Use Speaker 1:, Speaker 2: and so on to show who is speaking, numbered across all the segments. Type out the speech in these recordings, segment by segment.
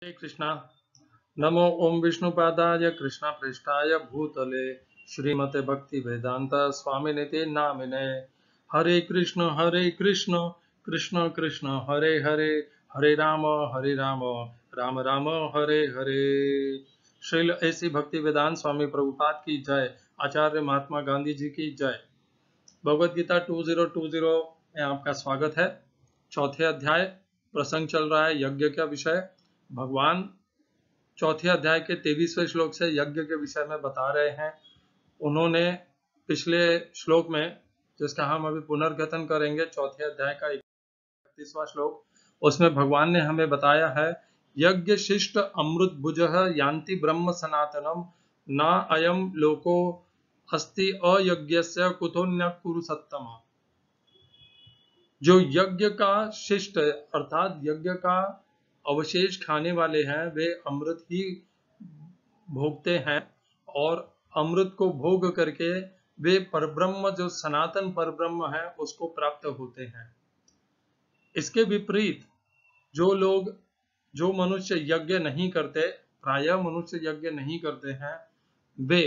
Speaker 1: हरे कृष्णा। नमो ओम विष्णुपादाय कृष्ण पृष्ठाय भूतले श्रीमते भक्ति वेदांत स्वामी निते नामिने। हरे कृष्ण कृष्ण कृष्ण हरे हरे, हरे राम राम राम हरे हरे। श्रील ऐसी भक्ति वेदांत स्वामी प्रभुपाद की जय। आचार्य महात्मा गांधी जी की जय। भगवद गीता 2020 में आपका स्वागत है। चौथे अध्याय प्रसंग चल रहा है यज्ञ का विषय। भगवान चौथे अध्याय के 23वें श्लोक से यज्ञ के विषय में बता रहे हैं। उन्होंने पिछले श्लोक में, जिसका हम अभी पुनर्कथन करेंगे, चौथे अध्याय का 31वां श्लोक, उसमें भगवान ने हमें बताया है यज्ञ शिष्ट अमृत भुजः यान्ति ब्रह्म सनातनम न अयम लोको अस्ति अयज्ञस्य कुतोन्य कुरु सत्तम। जो यज्ञ का शिष्ट अर्थात यज्ञ का अवशेष खाने वाले हैं वे अमृत ही भोगते हैं और अमृत को भोग करके वे परब्रह्म, जो सनातन परब्रह्म है, उसको प्राप्त होते हैं। इसके विपरीत जो मनुष्य यज्ञ नहीं करते, प्रायः मनुष्य यज्ञ नहीं करते हैं, वे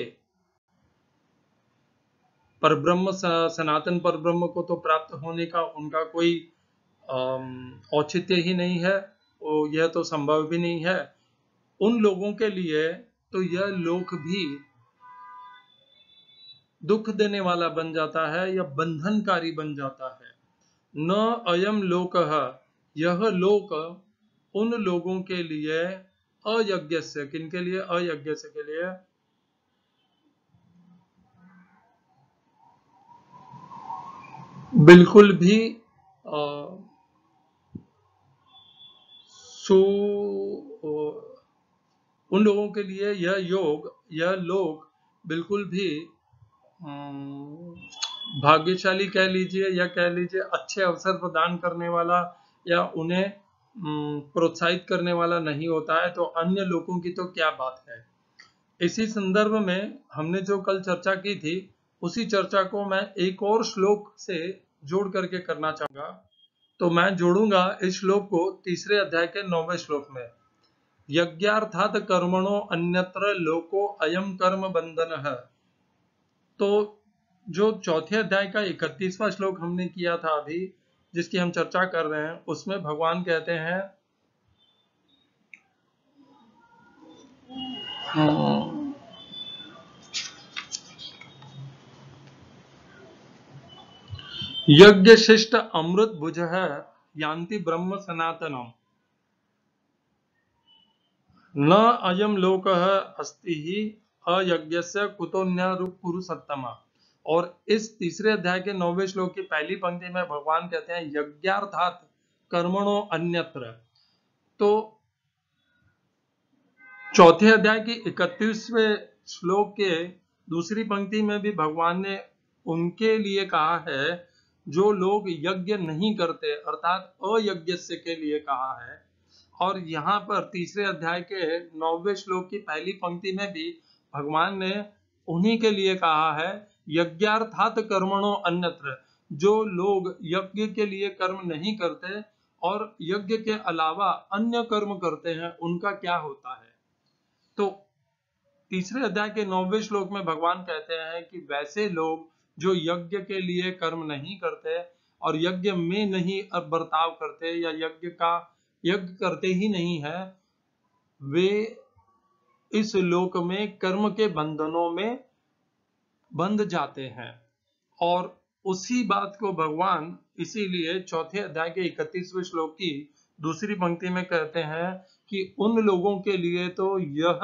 Speaker 1: परब्रह्म, सनातन परब्रह्म को तो प्राप्त होने का उनका कोई औचित्य ही नहीं है, यह तो संभव भी नहीं है। उन लोगों के लिए तो यह लोक भी दुख देने वाला बन जाता है या बंधनकारी बन जाता है। न अयम लोकः, यह लोक उन लोगों के लिए अयज्ञ से, किनके लिए? अयज्ञ से के लिए बिल्कुल भी उन लोगों के लिए यह लोक बिल्कुल भी भाग्यशाली कह लीजिए या कह लीजिए अच्छे अवसर प्रदान करने वाला या उन्हें प्रोत्साहित करने वाला नहीं होता है। तो अन्य लोगों की तो क्या बात है। इसी संदर्भ में हमने जो कल चर्चा की थी, उसी चर्चा को मैं एक और श्लोक से जोड़ करके करना चाहूंगा। तो मैं जोड़ूंगा इस श्लोक को तीसरे अध्याय के 9वें श्लोक में। यज्ञार्थात कर्मणो अन्यत्र लोको अयम कर्म बंधन है। तो जो चौथे अध्याय का 31वां श्लोक हमने किया था अभी, जिसकी हम चर्चा कर रहे हैं, उसमें भगवान कहते हैं यज्ञ शिष्ट अमृत भुज है यान्ति ब्रह्म सनातनम न अयम लोकः अस्ति ही अयज्ञस्य कुतोन्य कुरु सत्तमा। और इस तीसरे अध्याय के 9वें श्लोक की पहली पंक्ति में भगवान कहते हैं यज्ञार्थात कर्मणो अन्यत्र। तो चौथे अध्याय की 31वें श्लोक के दूसरी पंक्ति में भी भगवान ने उनके लिए कहा है जो लोग यज्ञ नहीं करते, अर्थात अयज्ञ से के लिए कहा है। और यहाँ पर तीसरे अध्याय के 9वें श्लोक की पहली पंक्ति में भी भगवान ने उन्हीं के लिए कहा है यज्ञार्थात कर्मणो अन्यत्र। जो लोग यज्ञ के लिए कर्म नहीं करते और यज्ञ के अलावा अन्य कर्म करते हैं, उनका क्या होता है। तो तीसरे अध्याय के 9वें श्लोक में भगवान कहते हैं कि वैसे लोग जो यज्ञ के लिए कर्म नहीं करते और यज्ञ में नहीं बर्ताव करते या यज्ञ करते ही नहीं है, वे इस लोक में कर्म के बंधनों में बंध जाते हैं। और उसी बात को भगवान इसीलिए चौथे अध्याय के 31वें श्लोक की दूसरी पंक्ति में कहते हैं कि उन लोगों के लिए तो यह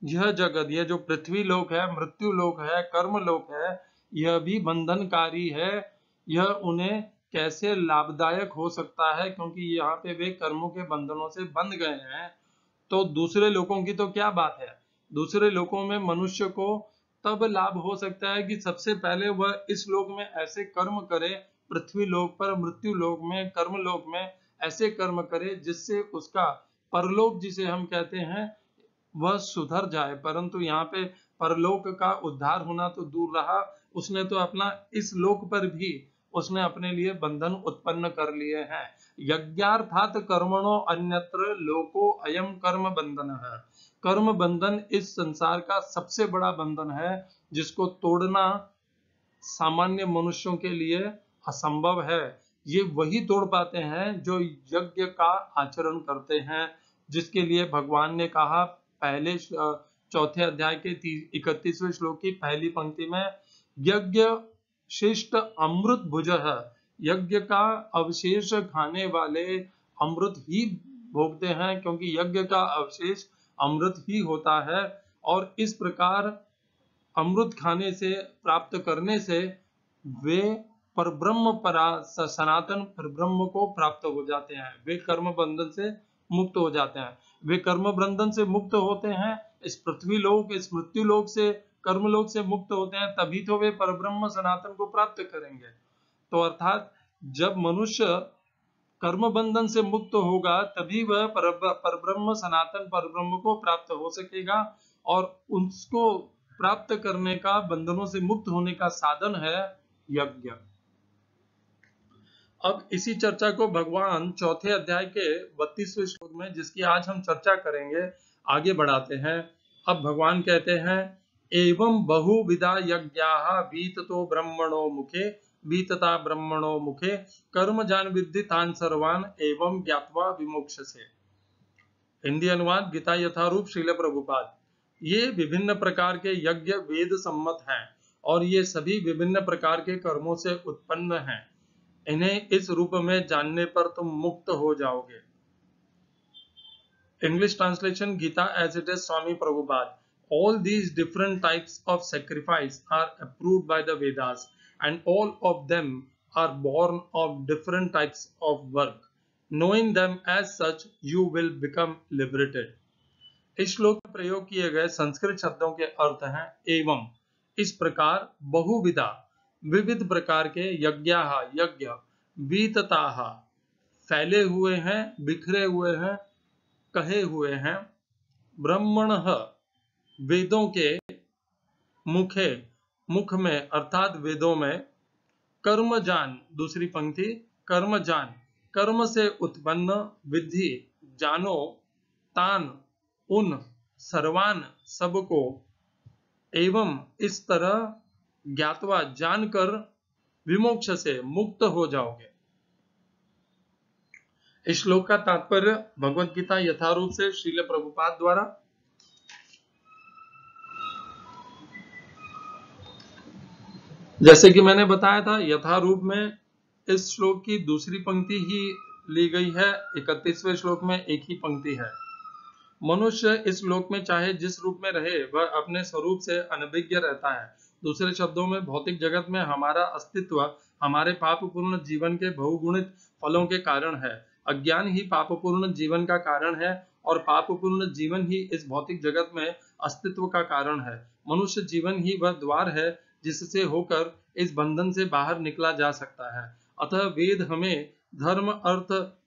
Speaker 1: जगत, यह जो पृथ्वी लोक है, मृत्यु लोक है, कर्म लोक है, यह भी बंधनकारी है। यह उन्हें कैसे लाभदायक हो सकता है, क्योंकि यहाँ पे वे कर्मों के बंधनों से बंध गए हैं। तो दूसरे लोगों की तो क्या बात है। दूसरे लोगों में मनुष्य को तब लाभ हो सकता है कि सबसे पहले वह इस लोक में ऐसे कर्म करे, पृथ्वी लोक पर, मृत्यु लोक में, कर्म लोक में ऐसे कर्म करे जिससे उसका परलोक, जिसे हम कहते हैं, वह सुधर जाए। परंतु यहाँ पे परलोक का उद्धार होना तो दूर रहा, उसने तो अपना इस लोक पर भी उसने अपने लिए बंधन उत्पन्न कर लिए हैं। यज्ञार्थात कर्मणो अन्यत्र लोको अयम कर्म बंधन है। कर्म बंधन इस संसार का सबसे बड़ा बंधन है, जिसको तोड़ना सामान्य मनुष्यों के लिए असंभव है। ये वही तोड़ पाते हैं जो यज्ञ का आचरण करते हैं, जिसके लिए भगवान ने कहा पहले चौथे अध्याय के 31वें श्लोक की पहली पंक्ति में, यज्ञ शिष्ट अमृत भुज है। यज्ञ का अवशेष खाने वाले अमृत ही भोगते हैं, क्योंकि यज्ञ का अवशेष अमृत ही होता है। और इस प्रकार अमृत खाने से, प्राप्त करने से वे परब्रह्म सनातन परब्रह्म को प्राप्त हो जाते हैं। वे कर्म बंधन से मुक्त हो जाते हैं। वे कर्म बंधन से मुक्त होते हैं, इस पृथ्वी लोक, इस मृत्यु लोक से, कर्म लोक से मुक्त होते हैं, तभी तो वे परब्रह्म सनातन को प्राप्त करेंगे। तो अर्थात जब मनुष्य कर्म बंधन से मुक्त होगा, तभी वह परब्रह्म सनातन परब्रह्म को प्राप्त हो सकेगा। और उसको प्राप्त करने का, बंधनों से मुक्त होने का साधन है यज्ञ। अब इसी चर्चा को भगवान चौथे अध्याय के 32वें श्लोक में, जिसकी आज हम चर्चा करेंगे, आगे बढ़ाते हैं। अब भगवान कहते हैं, एवं बहुविधा यज्ञाः वीततो ब्रह्मणो मुखे वीतता ब्रह्मणो मुखे कर्म जान विद्धि तान सर्वान एवं ज्ञात्वा विमोक्षसे। हिंदी अनुवाद गीता यथारूप श्रील प्रभुपाद। ये विभिन्न प्रकार के यज्ञ वेद सम्मत हैं, और ये सभी विभिन्न प्रकार के कर्मों से उत्पन्न हैं। इन्हें इस रूप में जानने पर तुम मुक्त हो जाओगे। English translation Gita as it is Swami Prabhupada. All these different types of sacrifice are approved by the Vedas, and all of them are born of different types of work. Knowing them as such, you will become liberated. इस श्लोक में प्रयोग किए गए संस्कृत शब्दों के अर्थ हैं एवं, इस प्रकार, बहुविधा, विविध प्रकार के, यज्ञाः यज्ञ, वीतताः फैले हुए हैं, बिखरे हुए हैं, कहे हुए हैं, ब्रह्मणः वेदों के, मुखे मुख में अर्थात वेदों में, कर्मजान दूसरी पंक्ति, कर्मजान कर्म से उत्पन्न, विधि जानो, तान उन, सर्वान सबको, एवं इस तरह, ज्ञातवा जानकर, विमोक्ष से मुक्त हो जाओगे। इस श्लोक का तात्पर्य भगवत गीता यथारूप से श्रील प्रभुपाद द्वारा जैसे कि मैंने बताया था, यथारूप में इस श्लोक की दूसरी पंक्ति ही ली गई है। 31वें श्लोक में एक ही पंक्ति है। मनुष्य इस लोक में चाहे जिस रूप में रहे, वह अपने स्वरूप से अनभिज्ञ रहता है। दूसरे शब्दों में, भौतिक जगत में हमारा अस्तित्व हमारे पापपूर्ण जीवन के बहुगुणित फलों के कारण है। अज्ञान ही पापपूर्ण जीवन का कारण है, और पापपूर्ण जीवन ही इस भौतिक जगत में अस्तित्व का कारण है। मनुष्य जीवन ही वह द्वार है जिससे होकर इस बंधन से बाहर निकला जा सकता है। अतः वेद हमें धर्म, अर्थ,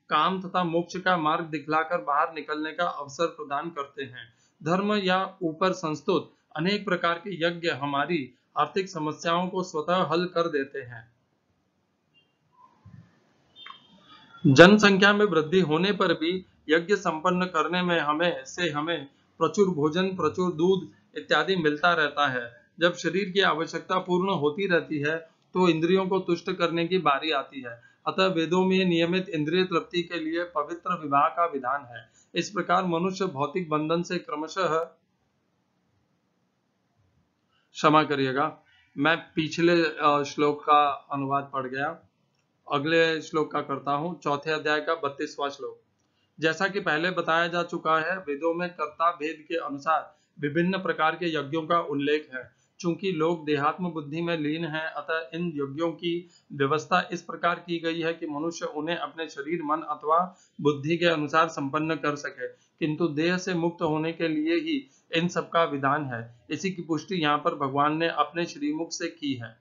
Speaker 1: काम तथा मोक्ष का मार्ग दिखलाकर बाहर निकलने का अवसर प्रदान करते हैं। धर्म या ऊपर संस्तुत अनेक प्रकार के यज्ञ हमारी आर्थिक समस्याओं को स्वतः हल कर देते हैं। जनसंख्या में वृद्धि होने पर भी यज्ञ संपन्न करने में हमें प्रचुर भोजन, प्रचुर दूध इत्यादि मिलता रहता है। जब शरीर की आवश्यकता पूर्ण होती रहती है, तो इंद्रियों को तुष्ट करने की बारी आती है। अतः वेदों में नियमित इंद्रिय तृप्ति के लिए पवित्र विवाह का विधान है। इस प्रकार मनुष्य भौतिक बंधन से क्रमशः, क्षमा करिएगा, मैं पिछले श्लोक का अनुवाद पढ़ गया, अगले श्लोक का करता हूं। चौथे अध्याय का 32वां श्लोक। जैसा कि पहले बताया जा चुका है, वेदों में कर्ता भेद के अनुसार विभिन्न प्रकार के यज्ञों का उल्लेख है। चूंकि लोग देहात्म बुद्धि में लीन हैं, अतः इन यज्ञों की व्यवस्था इस प्रकार की गई है कि मनुष्य उन्हें अपने शरीर, मन अथवा बुद्धि के अनुसार संपन्न कर सके, किंतु देह से मुक्त होने के लिए ही इन सब का विधान है। इसी की पुष्टि यहाँ पर भगवान ने अपने श्रीमुख से की है।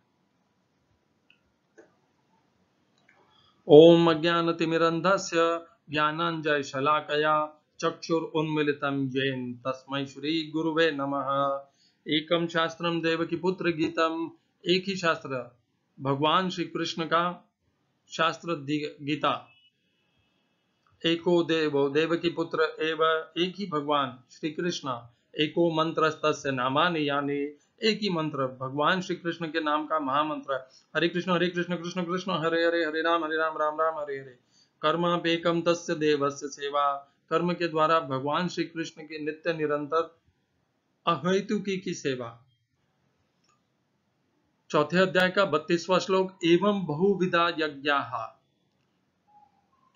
Speaker 1: ओम अज्ञानतिमिरन्धस्य ज्ञानाञ्जनशलाकया चक्षुरुन्मीलितं येन तस्मै श्री गुरुवे नमः। एकम शास्त्रम देवकी पुत्र गीतम, एक ही शास्त्र भगवान श्री कृष्ण का शास्त्र गीता, एको देवो देवकी पुत्र एव, एक ही भगवान श्री कृष्ण, एको मंत्र तस्य नामानि यानि, एक ही मंत्र भगवान श्री कृष्ण के नाम का महामंत्र, हरे कृष्ण कृष्ण कृष्ण हरे हरे, हरे राम राम राम हरे हरे। कर्मापेकम तस्य देवस्य सेवा, कर्म के द्वारा भगवान श्री कृष्ण की नित्य निरंतर अहेतुकी की सेवा। चौथे अध्याय का 32वां श्लोक, एवं बहुविधा यज्ञाः,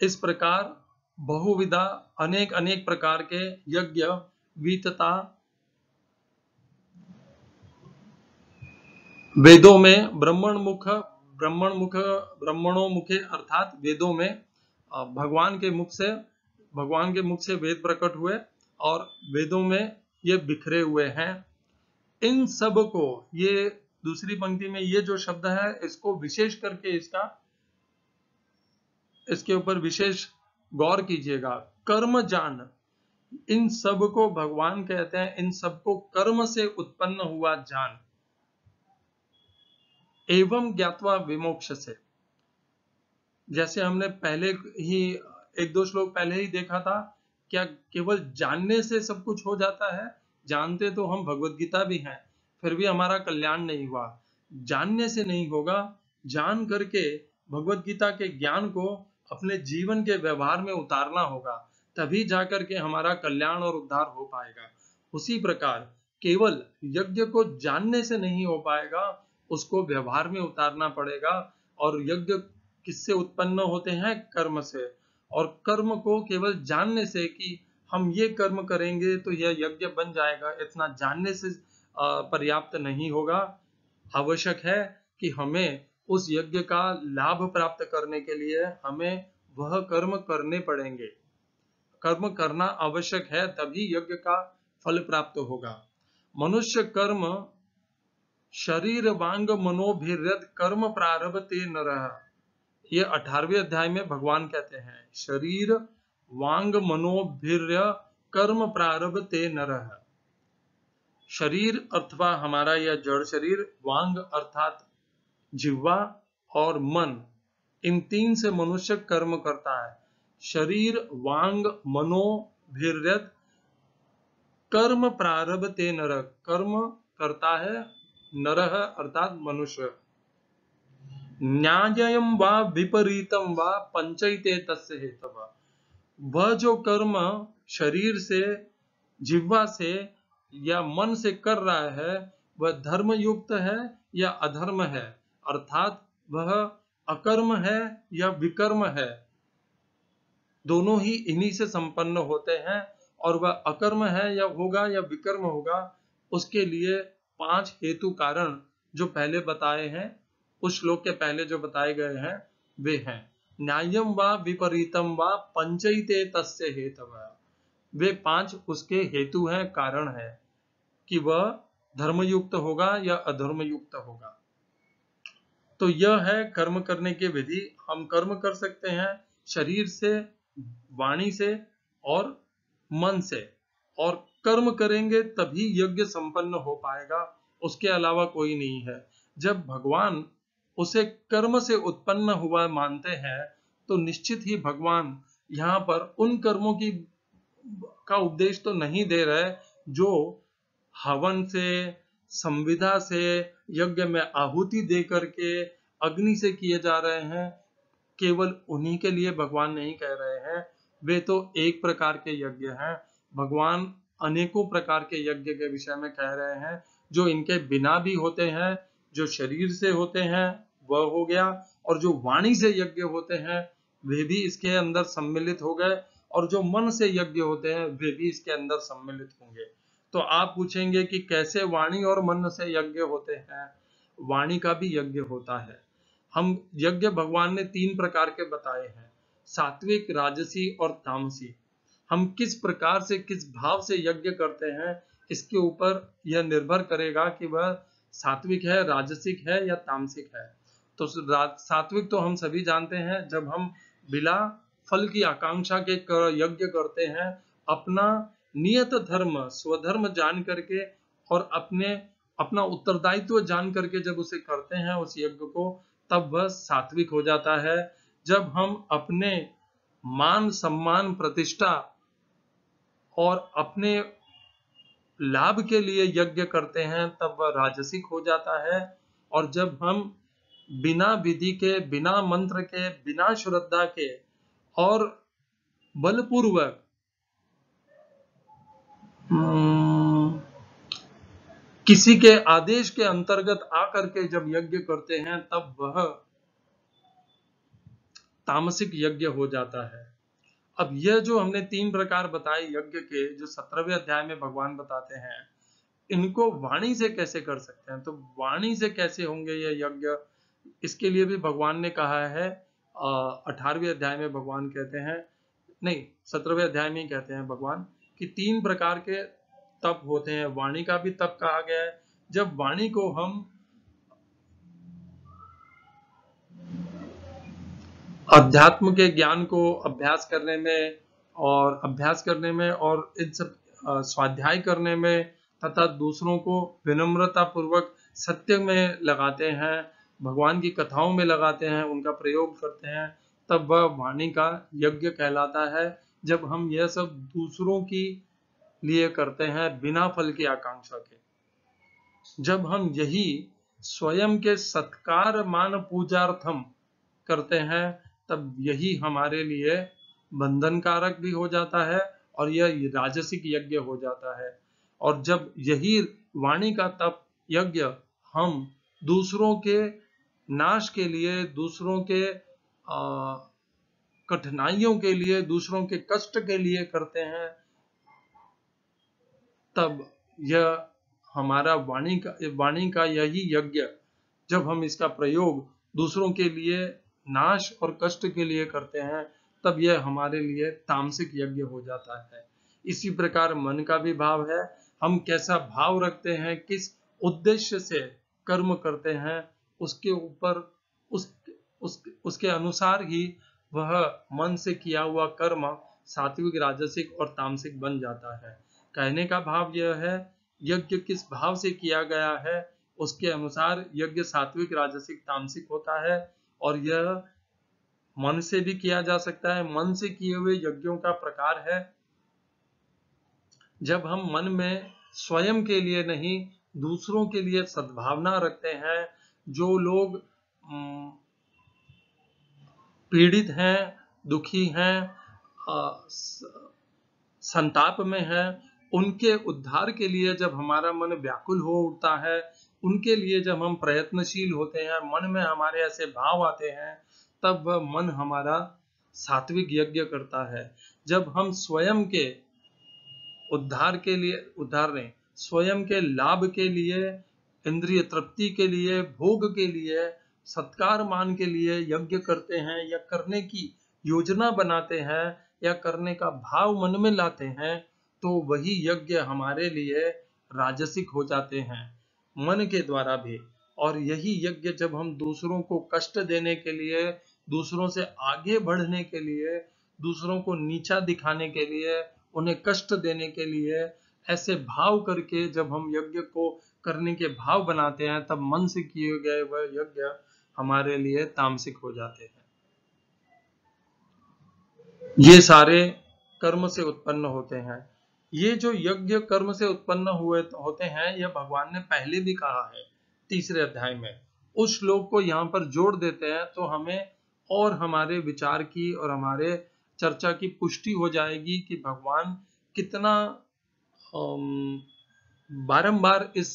Speaker 1: इस प्रकार बहुविधा अनेक अनेक प्रकार के यज्ञ वितता वेदों में ब्रह्मणों मुखे अर्थात वेदों में भगवान के मुख से वेद प्रकट हुए और वेदों में ये बिखरे हुए हैं। इन सब को, ये दूसरी पंक्ति में ये जो शब्द है इसको विशेष करके इसके ऊपर विशेष गौर कीजिएगा। कर्म जान, इन सब को भगवान कहते हैं, इन सबको कर्म से उत्पन्न हुआ जान। एवं ज्ञात्वा विमोक्ष से, जैसे हमने पहले ही एक दो श्लोक पहले ही देखा था, क्या केवल जानने से सब कुछ हो जाता है? जानते तो हम भगवत गीता भी हैं, फिर भी हमारा कल्याण नहीं हुआ। जानने से नहीं होगा, जान करके भगवत गीता के ज्ञान को अपने जीवन के व्यवहार में उतारना होगा, तभी जाकर के हमारा कल्याण और उद्धार हो पाएगा। उसी प्रकार केवल यज्ञ को जानने से नहीं हो पाएगा, उसको व्यवहार में उतारना पड़ेगा। और यज्ञ किससे उत्पन्न होते हैं? कर्म से। और कर्म को केवल जानने से कि हम ये कर्म करेंगे तो यह यज्ञ बन जाएगा, इतना जानने से पर्याप्त नहीं होगा। आवश्यक है कि हमें उस यज्ञ का लाभ प्राप्त करने के लिए हमें वह कर्म करने पड़ेंगे। कर्म करना आवश्यक है, तभी यज्ञ का फल प्राप्त होगा। मनुष्य कर्म शरीर वांग मनोभिर्यत कर्म प्रारभते नरः, ये 18वें अध्याय में भगवान कहते हैं, शरीर वांग मनोभिर्य कर्म प्रारभते नरः। शरीर अथवा हमारा यह जड़ शरीर, वांग अर्थात जिह्वा और मन, इन तीन से मनुष्य कर्म करता है। शरीर वांग मनोभिर्यत कर्म प्रारभते नरः, कर्म करता है नरः अर्थात मनुष्य। न्याय्यम वा विपरीतम वा पंचैते तस्य हेतवः, वह जो कर्म शरीर से, जिह्वा से या मन से कर रहा है वह धर्म युक्त है या अधर्म है, अर्थात वह अकर्म है या विकर्म है, दोनों ही इन्हीं से संपन्न होते हैं। और वह अकर्म है या होगा या विकर्म होगा, उसके लिए 5 हेतु कारण जो पहले बताए हैं, उस श्लोक के पहले जो बताए गए हैं वे हैं। न्याय्यम वा विपरीतम वा पंचैते तस्य हेतवः, वे 5 उसके हेतु हैं, कारण है कि वह धर्मयुक्त होगा या अधर्म युक्त होगा। तो यह है कर्म करने की विधि। हम कर्म कर सकते हैं शरीर से, वाणी से और मन से, और कर्म करेंगे तभी यज्ञ संपन्न हो पाएगा, उसके अलावा कोई नहीं है। जब भगवान उसे कर्म से उत्पन्न हुआ मानते हैं तो निश्चित ही भगवान यहाँ पर उन कर्मों का उपदेश तो नहीं दे रहे जो हवन से, संविदा से, यज्ञ में आहुति दे करके, अग्नि से किए जा रहे हैं। केवल उन्हीं के लिए भगवान नहीं कह रहे हैं, वे तो एक प्रकार के यज्ञ हैं। भगवान अनेकों प्रकार के यज्ञ के विषय में कह रहे हैं, जो इनके बिना भी होते हैं, जो शरीर से होते हैं वह हो गया, और जो वाणी से यज्ञ होते हैं वे भी इसके अंदर सम्मिलित हो गए, और जो मन से यज्ञ होते हैं वे भी इसके अंदर सम्मिलित होंगे। तो आप पूछेंगे कि कैसे वाणी और मन से यज्ञ होते हैं? वाणी का भी यज्ञ होता है। हम यज्ञ भगवान ने 3 प्रकार के बताए हैं, सात्विक, राजसी और तामसी। हम किस प्रकार से, किस भाव से यज्ञ करते हैं, इसके ऊपर यह निर्भर करेगा कि वह सात्विक है, राजसिक है या तामसिक है। तो सात्विक तो हम सभी जानते हैं, जब हम बिना फल की आकांक्षा के यज्ञ करते हैं, अपना नियत धर्म, स्वधर्म जान करके और अपना उत्तरदायित्व जान करके जब उसे करते हैं उस यज्ञ को, तब वह सात्विक हो जाता है। जब हम अपने मान सम्मान प्रतिष्ठा और अपने लाभ के लिए यज्ञ करते हैं तब वह राजसिक हो जाता है। और जब हम बिना विधि के, बिना मंत्र के, बिना श्रद्धा के और बलपूर्वक किसी के आदेश के अंतर्गत आकर के जब यज्ञ करते हैं तब वह तामसिक यज्ञ हो जाता है। अब यह जो हमने 3 प्रकार बताए यज्ञ के, जो 17वें अध्याय में भगवान बताते हैं, इनको वाणी से कैसे कर सकते हैं? तो वाणी से कैसे होंगे ये यज्ञ, इसके लिए भी भगवान ने कहा है। 18वें अध्याय में भगवान कहते हैं, नहीं 17वें अध्याय में ही कहते हैं भगवान कि 3 प्रकार के तप होते हैं। वाणी का भी तप कहा गया है। जब वाणी को हम अध्यात्म के ज्ञान को अभ्यास करने में और इन सब स्वाध्याय करने में तथा दूसरों को विनम्रता पूर्वक सत्य में लगाते हैं, भगवान की कथाओं में लगाते हैं, उनका प्रयोग करते हैं, तब वह वाणी का यज्ञ कहलाता है। जब हम यह सब दूसरों की लिए करते हैं बिना फल की आकांक्षा के, जब हम यही स्वयं के सत्कार मान पूजार्थम करते हैं, तब यही हमारे लिए बंधन कारक भी हो जाता है और यह राजसिक यज्ञ हो जाता है। और जब यही वाणी का तप यज्ञ हम दूसरों के नाश के लिए, दूसरों के कठिनाइयों के लिए, दूसरों के कष्ट के लिए करते हैं, तब यह हमारा वाणी का यही यज्ञ, जब हम इसका प्रयोग दूसरों के लिए नाश और कष्ट के लिए करते हैं, तब यह हमारे लिए तामसिक यज्ञ हो जाता है। इसी प्रकार मन का भी भाव है। हम कैसा भाव रखते हैं, किस उद्देश्य से कर्म करते हैं, उसके ऊपर उसके अनुसार ही वह मन से किया हुआ कर्म सात्विक, राजसिक और तामसिक बन जाता है। कहने का भाव यह है, यज्ञ किस भाव से किया गया है उसके अनुसार यज्ञ सात्विक, राजसिक, तामसिक होता है। और यह मन से भी किया जा सकता है। मन से किए हुए यज्ञों का प्रकार है जब हम मन में स्वयं के लिए नहीं, दूसरों के लिए सद्भावना रखते हैं। जो लोग पीड़ित हैं, दुखी हैं, संताप में है, उनके उद्धार के लिए जब हमारा मन व्याकुल हो उठता है, उनके लिए जब हम प्रयत्नशील होते हैं, मन में हमारे ऐसे भाव आते हैं, तब वह मन हमारा सात्विक यज्ञ करता है। जब हम स्वयं के उद्धार के लिए, उद्धार नहीं, स्वयं के लाभ के लिए, इंद्रिय तृप्ति के लिए, भोग के लिए, सत्कार मान के लिए यज्ञ करते हैं या करने की योजना बनाते हैं या करने का भाव मन में लाते हैं, तो वही यज्ञ हमारे लिए राजसिक हो जाते हैं मन के द्वारा भी। और यही यज्ञ जब हम दूसरों को कष्ट देने के लिए, दूसरों से आगे बढ़ने के लिए, दूसरों को नीचा दिखाने के लिए, उन्हें कष्ट देने के लिए, ऐसे भाव करके जब हम यज्ञ को करने के भाव बनाते हैं, तब मन से किए गए वह यज्ञ हमारे लिए तामसिक हो जाते हैं। ये सारे कर्म से उत्पन्न होते हैं। ये जो यज्ञ कर्म से उत्पन्न हुए होते हैं, यह भगवान ने पहले भी कहा है 3रे अध्याय में। उस श्लोक को यहाँ पर जोड़ देते हैं तो हमें और हमारे विचार की और हमारे चर्चा की पुष्टि हो जाएगी कि भगवान कितना बारंबार इस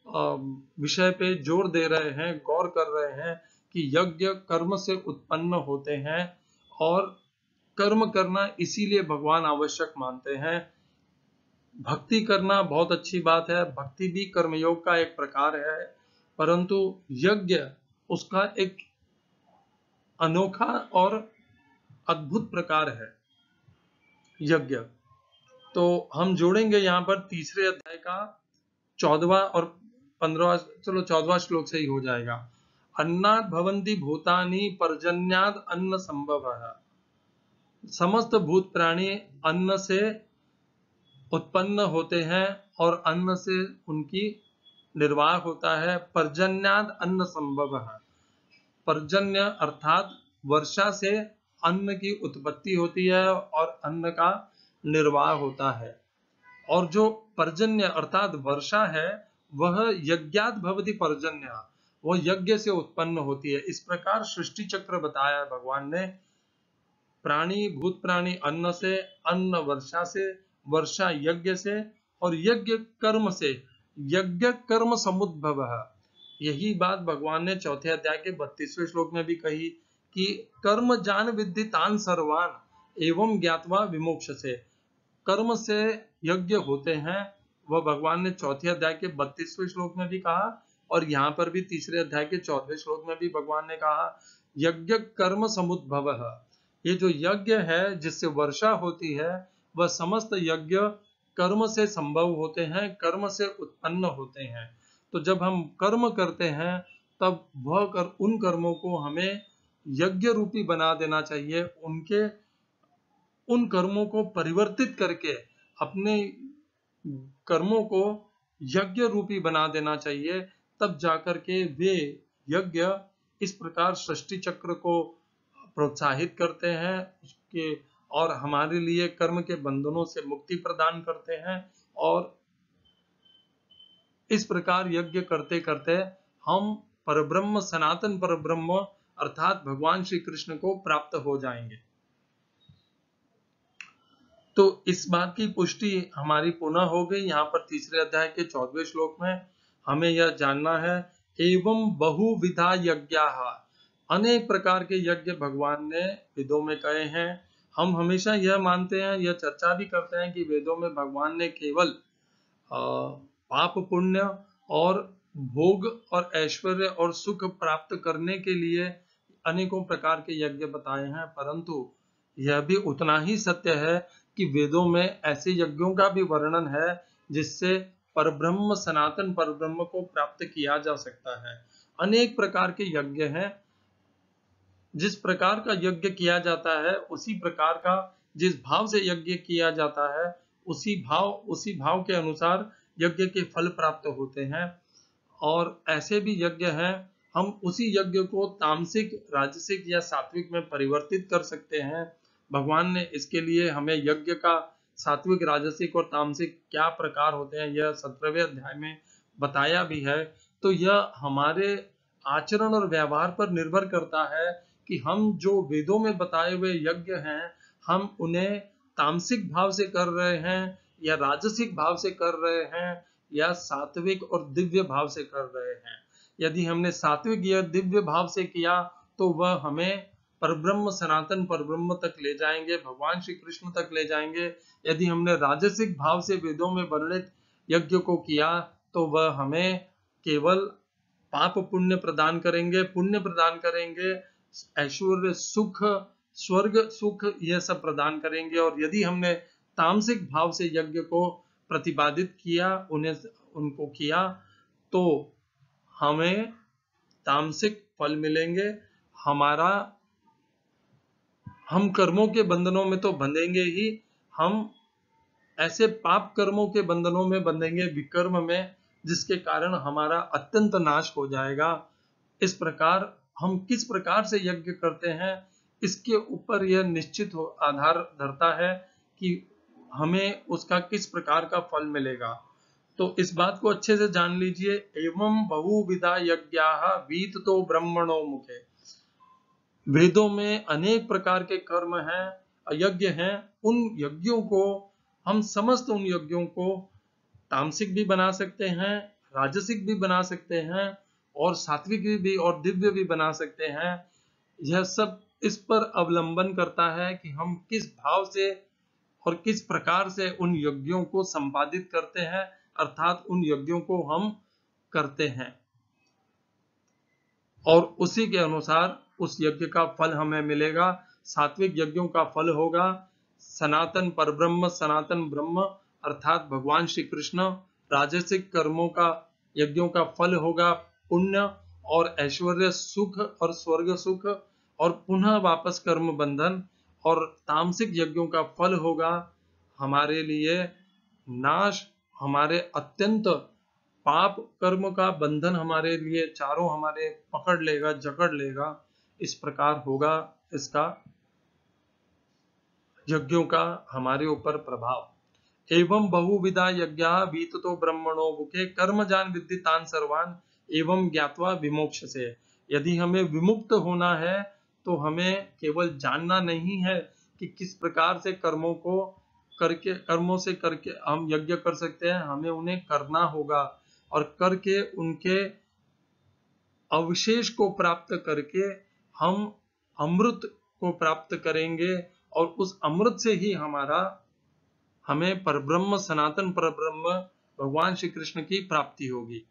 Speaker 1: विषय पे जोर दे रहे हैं, गौर कर रहे हैं कि यज्ञ कर्म से उत्पन्न होते हैं और कर्म करना इसीलिए भगवान आवश्यक मानते हैं। भक्ति करना बहुत अच्छी बात है, भक्ति भी कर्मयोग का एक प्रकार है, परंतु यज्ञ उसका एक अनोखा और अद्भुत प्रकार है यज्ञ। तो हम जोड़ेंगे यहाँ पर 3रे अध्याय का 14वां और 15वां, चलो 14वां श्लोक से ही हो जाएगा। अन्नाद भवन्ति भूतानि पर्जन्याद अन्न संभवः। समस्त भूत प्राणी अन्न से उत्पन्न होते हैं और अन्न से उनकी निर्वाह होता है। पर्जन्याद अन्न संभवः, पर्जन्य अर्थात वर्षा से अन्न की उत्पत्ति होती है और अन्न का निर्वाह होता है। और जो पर्जन्य अर्थात वर्षा है वह यज्ञात भवति पर्जन्य, वह यज्ञ से उत्पन्न होती है। इस प्रकार सृष्टि चक्र बताया है भगवान ने। प्राणी भूत प्राणी अन्न से, अन्न वर्षा से, वर्षा यज्ञ से, और यज्ञ कर्म से, यज्ञ कर्म समुद्भव। यही बात भगवान ने चौथे अध्याय के 32वें श्लोक में भी कही कि कर्म जान विद्धि तान सर्वान एवं ज्ञात्वा विमोक्ष से। कर्म से यज्ञ होते हैं, वह भगवान ने चौथे अध्याय के 32वें श्लोक में भी कहा, और यहाँ पर भी तीसरे अध्याय के 14वें श्लोक में भी भगवान ने कहा यज्ञ कर्म समुद्भव। ये जो यज्ञ है जिससे वर्षा होती है वह समस्त यज्ञ कर्म से संभव होते हैं, कर्म से उत्पन्न होते हैं। तो जब हम कर्म करते हैं तब उन कर्मों को हमें यज्ञ रूपी बना देना चाहिए, उन कर्मों को परिवर्तित करके अपने कर्मों को यज्ञ रूपी बना देना चाहिए। तब जाकर के वे यज्ञ इस प्रकार सृष्टि चक्र को प्रोत्साहित करते हैं कि और हमारे लिए कर्म के बंधनों से मुक्ति प्रदान करते हैं। और इस प्रकार यज्ञ करते करते हम परब्रह्म, सनातन परब्रह्म अर्थात भगवान श्री कृष्ण को प्राप्त हो जाएंगे। तो इस बात की पुष्टि हमारी पुनः हो गई। यहाँ पर तीसरे अध्याय के 14वें श्लोक में हमें यह जानना है एवं बहुविधा यज्ञाः, अनेक प्रकार के यज्ञ भगवान ने वेदों में कहे हैं। हम हमेशा यह मानते हैं, यह चर्चा भी करते हैं कि वेदों में भगवान ने केवल पाप पुण्य और भोग और ऐश्वर्य और सुख प्राप्त करने के लिए अनेकों प्रकार के यज्ञ बताए हैं, परंतु यह भी उतना ही सत्य है कि वेदों में ऐसे यज्ञों का भी वर्णन है जिससे परब्रह्म, सनातन परब्रह्म को प्राप्त किया जा सकता है। अनेक प्रकार के यज्ञ हैं, जिस प्रकार का यज्ञ किया जाता है उसी प्रकार का, जिस भाव से यज्ञ किया जाता है उसी भाव के अनुसार यज्ञ के फल प्राप्त होते हैं। और ऐसे भी यज्ञ हैं, हम उसी यज्ञ को तामसिक, राजसिक या सात्विक में परिवर्तित कर सकते हैं। भगवान ने इसके लिए हमें यज्ञ का सात्विक, राजसिक और तामसिक क्या प्रकार होते हैं यह 17वें अध्याय में बताया भी है। तो यह हमारे आचरण और व्यवहार पर निर्भर करता है कि हम जो वेदों में बताए हुए यज्ञ हैं हम उन्हें तामसिक भाव से कर रहे हैं या राजसिक भाव से कर रहे हैं या सात्विक और दिव्य भाव से कर रहे हैं। यदि हमने सात्विक या दिव्य भाव से किया तो वह हमें परब्रह्म, सनातन परब्रह्म तक ले जाएंगे, भगवान श्री कृष्ण तक ले जाएंगे। यदि हमने राजसिक भाव से वेदों में वर्णित यज्ञ को किया तो वह हमें केवल पाप पुण्य प्रदान करेंगे, ऐश्वर्य सुख, स्वर्ग सुख, यह सब प्रदान करेंगे। और यदि हमने तामसिक भाव से यज्ञ को प्रतिपादित किया, उनको किया, तो हमें तामसिक फल मिलेंगे। हम कर्मों के बंधनों में तो बंधेंगे ही, हम ऐसे पाप कर्मों के बंधनों में बंधेंगे, विकर्म में, जिसके कारण हमारा अत्यंत नाश हो जाएगा। इस प्रकार हम किस प्रकार से यज्ञ करते हैं इसके ऊपर यह निश्चित आधार धरता है कि हमें उसका किस प्रकार का फल मिलेगा। तो इस बात को अच्छे से जान लीजिए। एवं बहुविधा यज्ञाः वीततो ब्रह्मणो मुखे, वेदों में अनेक प्रकार के कर्म हैं, यज्ञ हैं। उन यज्ञों को हम समस्त उन यज्ञों को तामसिक भी बना सकते हैं, राजसिक भी बना सकते हैं और सात्विक भी और दिव्य भी बना सकते हैं। यह सब इस पर अवलंबन करता है कि हम किस भाव से और किस प्रकार से उन यज्ञों को संपादित करते हैं, अर्थात उन यज्ञों को हम करते हैं, और उसी के अनुसार उस यज्ञ का फल हमें मिलेगा। सात्विक यज्ञों का फल होगा सनातन परब्रह्म, सनातन ब्रह्म अर्थात भगवान श्री कृष्ण। राजसिक कर्मों का यज्ञों का फल होगा पुण्य और ऐश्वर्य सुख और स्वर्ग सुख और पुनः वापस कर्म बंधन। और तामसिक यज्ञों का फल होगा हमारे लिए नाश, हमारे अत्यंत पाप कर्म का बंधन हमारे लिए चारों हमारे पकड़ लेगा, जकड़ लेगा, इस प्रकार होगा इसका यज्ञों का हमारे ऊपर प्रभाव। एवं बहुविधा यज्ञ वीततो ब्रह्मणो मुखे कर्म जान विद्धि तान सर्वान एवं ज्ञात्वा विमोक्ष से। यदि हमें विमुक्त होना है तो हमें केवल जानना नहीं है कि किस प्रकार से कर्मों से करके हम यज्ञ कर सकते हैं, हमें उन्हें करना होगा और करके उनके अवशेष को प्राप्त करके हम अमृत को प्राप्त करेंगे और उस अमृत से ही हमें परब्रह्म, सनातन परब्रह्म भगवान श्री कृष्ण की प्राप्ति होगी।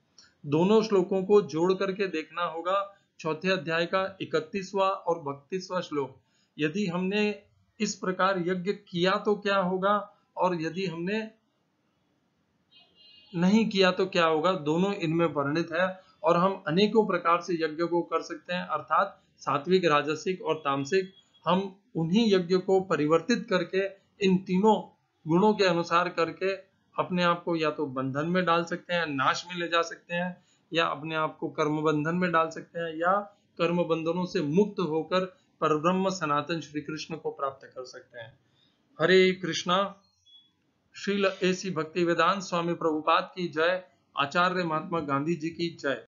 Speaker 1: दोनों श्लोकों को जोड़ करके देखना होगा। चौथे अध्याय का 31वां और 32वां श्लोक। यदि हमने इस प्रकार यज्ञ किया तो क्या होगा और यदि हमने नहीं किया तो क्या होगा, दोनों इनमें वर्णित है। और हम अनेकों प्रकार से यज्ञ को कर सकते हैं, अर्थात सात्विक, राजसिक और तामसिक। हम उन्हीं यज्ञ को परिवर्तित करके इन तीनों गुणों के अनुसार करके अपने आप को या तो बंधन में डाल सकते हैं, नाश में ले जा सकते हैं, या अपने आप को कर्म बंधन में डाल सकते हैं, या कर्म बंधनों से मुक्त होकर परब्रह्म सनातन श्री कृष्ण को प्राप्त कर सकते हैं। हरे कृष्णा। श्रील एसी भक्ति वेदांत स्वामी प्रभुपाद की जय। आचार्य महात्मा गांधी जी की जय।